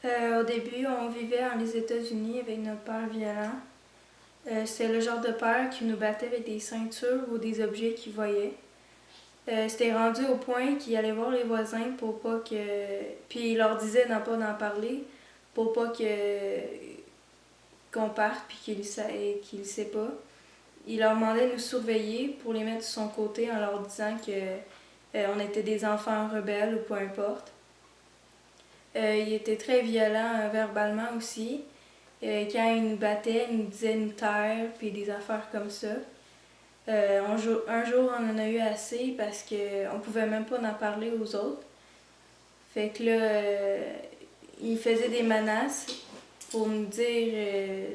Au début, on vivait dans les États-Unis avec notre père violent. C'était le genre de père qui nous battait avec des ceintures ou des objets qu'il voyait. C'était rendu au point qu'il allait voir les voisins pour pas que... Puis il leur disait d'en pas d'en parler pour pas qu'on parte puis qu'il sait pas. Il leur demandait de nous surveiller pour les mettre de son côté en leur disant que on était des enfants rebelles ou peu importe. Il était très violent verbalement aussi. Quand il nous battait, il nous disait de nous taire puis des affaires comme ça. Un jour, on en a eu assez parce qu'on pouvait même pas en parler aux autres. Fait que là, il faisait des menaces pour nous dire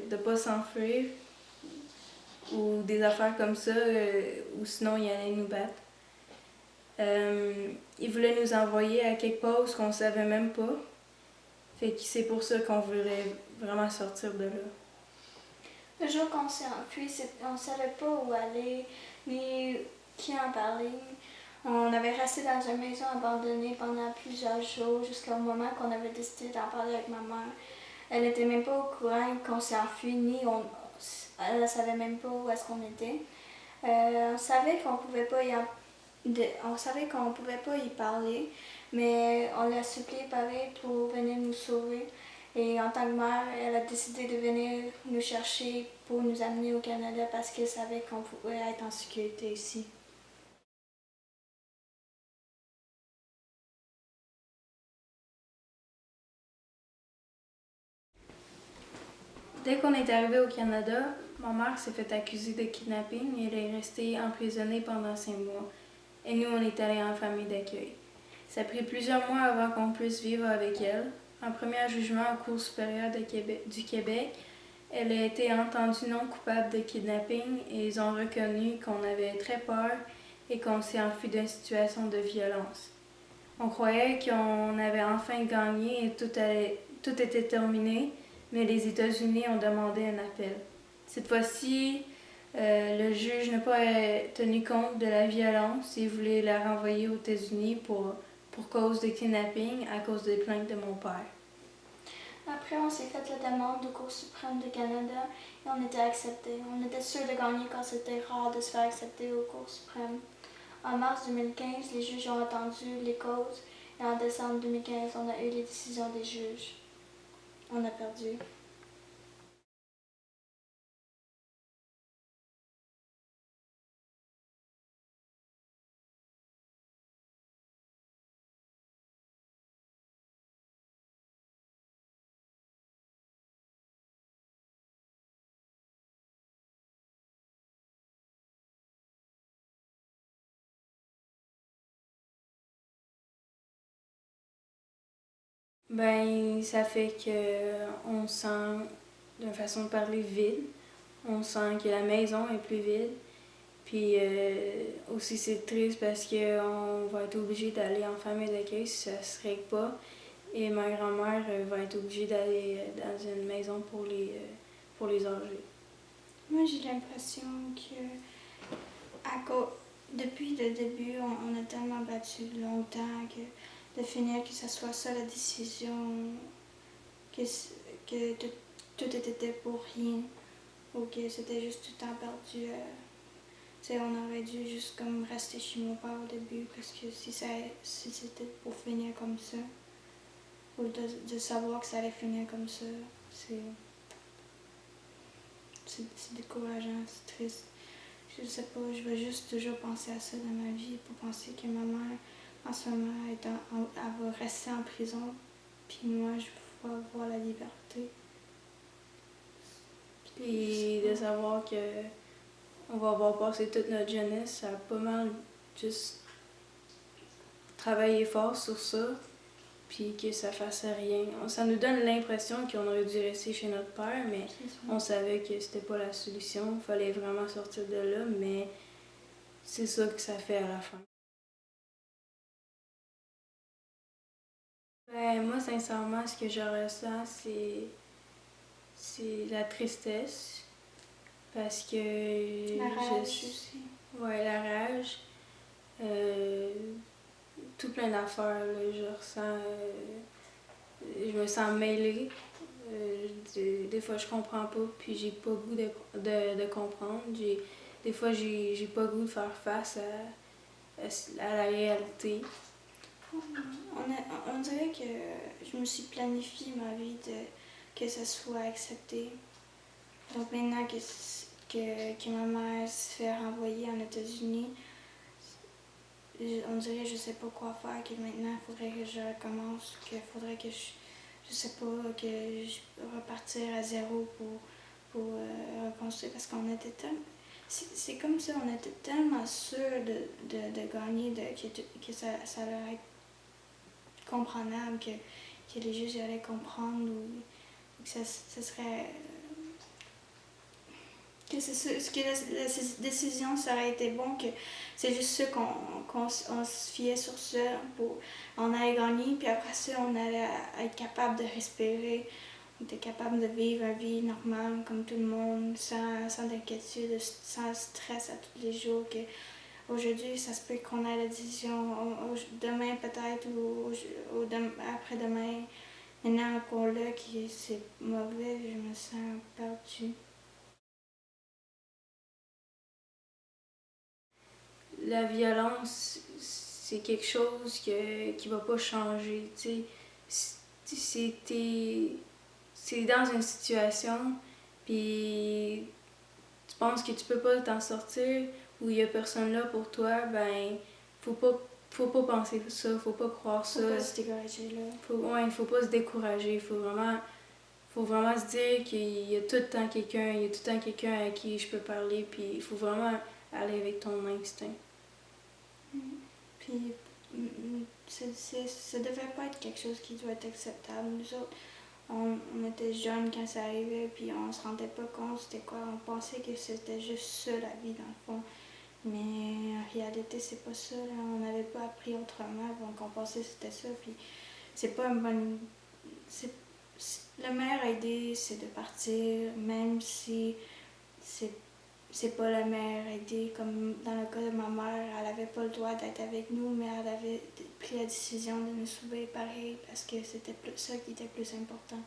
de pas s'enfuir ou des affaires comme ça, ou sinon il allait nous battre. Il voulait nous envoyer à quelque part où on savait même pas. Fait que c'est pour ça qu'on voulait vraiment sortir de là. Le jour qu'on s'est enfui, on ne savait pas où aller, ni qui en parler. On avait resté dans une maison abandonnée pendant plusieurs jours, jusqu'au moment qu'on avait décidé d'en parler avec ma mère. Elle n'était même pas au courant qu'on s'est enfui, elle ne savait même pas où est-ce qu'on était. On savait qu'on pouvait pas y parler, mais on l'a supplié pareil pour venir nous sauver. Et en tant que mère, elle a décidé de venir nous chercher pour nous amener au Canada parce qu'elle savait qu'on pouvait être en sécurité ici. Dès qu'on est arrivé au Canada, ma mère s'est fait accuser de kidnapping et elle est restée emprisonnée pendant 5 mois. Et nous, on est allés en famille d'accueil. Ça a pris plusieurs mois avant qu'on puisse vivre avec elle. En premier jugement en Cour supérieure du Québec, elle a été entendue non coupable de kidnapping et ils ont reconnu qu'on avait très peur et qu'on s'est enfui d'une situation de violence. On croyait qu'on avait enfin gagné et tout était terminé, mais les États-Unis ont demandé un appel. Cette fois-ci, le juge n'a pas tenu compte de la violence et voulait la renvoyer aux États-Unis pour cause de kidnapping à cause des plaintes de mon père. Après, on s'est fait la demande au Cour suprême du Canada et on était acceptés. On était sûrs de gagner quand c'était rare de se faire accepter au Cour suprême. En mars 2015, les juges ont entendu les causes et en décembre 2015, on a eu les décisions des juges. On a perdu. Ben, ça fait que on sent, d'une façon de parler, vide. On sent que la maison est plus vide. Puis aussi, c'est triste parce qu'on va être obligé d'aller en famille d'accueil si ça se règle pas. Et ma grand-mère va être obligée d'aller dans une maison pour les âgés. Moi, j'ai l'impression que depuis le début, on a tellement battu longtemps que de finir que ce soit ça la décision, que tout était pour rien, ou que c'était juste tout le temps perdu. On aurait dû juste comme rester chez mon père au début, parce que si c'était pour finir comme ça, ou de savoir que ça allait finir comme ça, c'est décourageant, c'est triste. Je sais pas, je vais juste toujours penser à ça dans ma vie, pour penser que ma mère, en ce moment, elle va rester en prison, puis moi, je vais avoir la liberté. Puis de savoir que on va avoir passé toute notre jeunesse à pas mal juste travailler fort sur ça, puis que ça fasse rien. Ça nous donne l'impression qu'on aurait dû rester chez notre père, mais on savait que c'était pas la solution. Il fallait vraiment sortir de là, mais c'est ça que ça fait à la fin. Ben, moi, sincèrement, ce que je ressens, c'est la tristesse. Parce que. La rage aussi. Ouais, la rage. Tout plein d'affaires, là, je ressens. Je me me sens mêlée. Des fois, je comprends pas, puis j'ai pas goût de comprendre. Des fois, j'ai pas goût de faire face à la réalité. On dirait que je me suis planifié ma vie que ça soit accepté. Donc maintenant que ma mère se fait renvoyer en États-Unis, on dirait que je sais pas quoi faire, que maintenant il faudrait que je recommence, qu'il faudrait que je sais pas, que je repartir à zéro pour reconstruire parce qu'on était tellement. C'est comme ça, on était tellement sûrs de gagner, que ça allait être comprenable, que les juges allaient comprendre ou que ça serait. Que la décision ça aurait été bon, que c'est juste ça qu'on se fiait sur ça pour on allait gagner, puis après ça on allait être capable de respirer, on était capable de vivre une vie normale comme tout le monde, sans inquiétude, sans stress à tous les jours. Que aujourd'hui ça se peut qu'on ait la décision demain peut-être ou après-demain. Maintenant qu'on l'a, que c'est mauvais, je me sens perdue. La violence, c'est quelque chose qui va pas changer. C'est dans une situation, puis tu penses que tu peux pas t'en sortir, ou il y a personne là pour toi, ben, faut pas, faut pas penser ça, faut pas croire ça. Faut pas se décourager là. Faut pas se décourager, faut vraiment se dire qu'il y a tout le temps quelqu'un à qui je peux parler, puis il faut vraiment aller avec ton instinct. Puis, ça devait pas être quelque chose qui doit être acceptable. Nous autres, on était jeunes quand ça arrivait, puis on se rendait pas compte c'était quoi. On pensait que c'était juste ça la vie dans le fond. Mais en réalité, c'est pas ça. Là. On n'avait pas appris autrement, donc on pensait que c'était ça. Puis, c'est pas une bonne. La meilleure idée, c'est de partir, même si c'est pas la meilleure idée. Comme dans le cas de ma mère, elle avait pas le droit d'être avec nous, mais elle avait pris la décision de nous sauver pareil parce que c'était ça qui était plus important.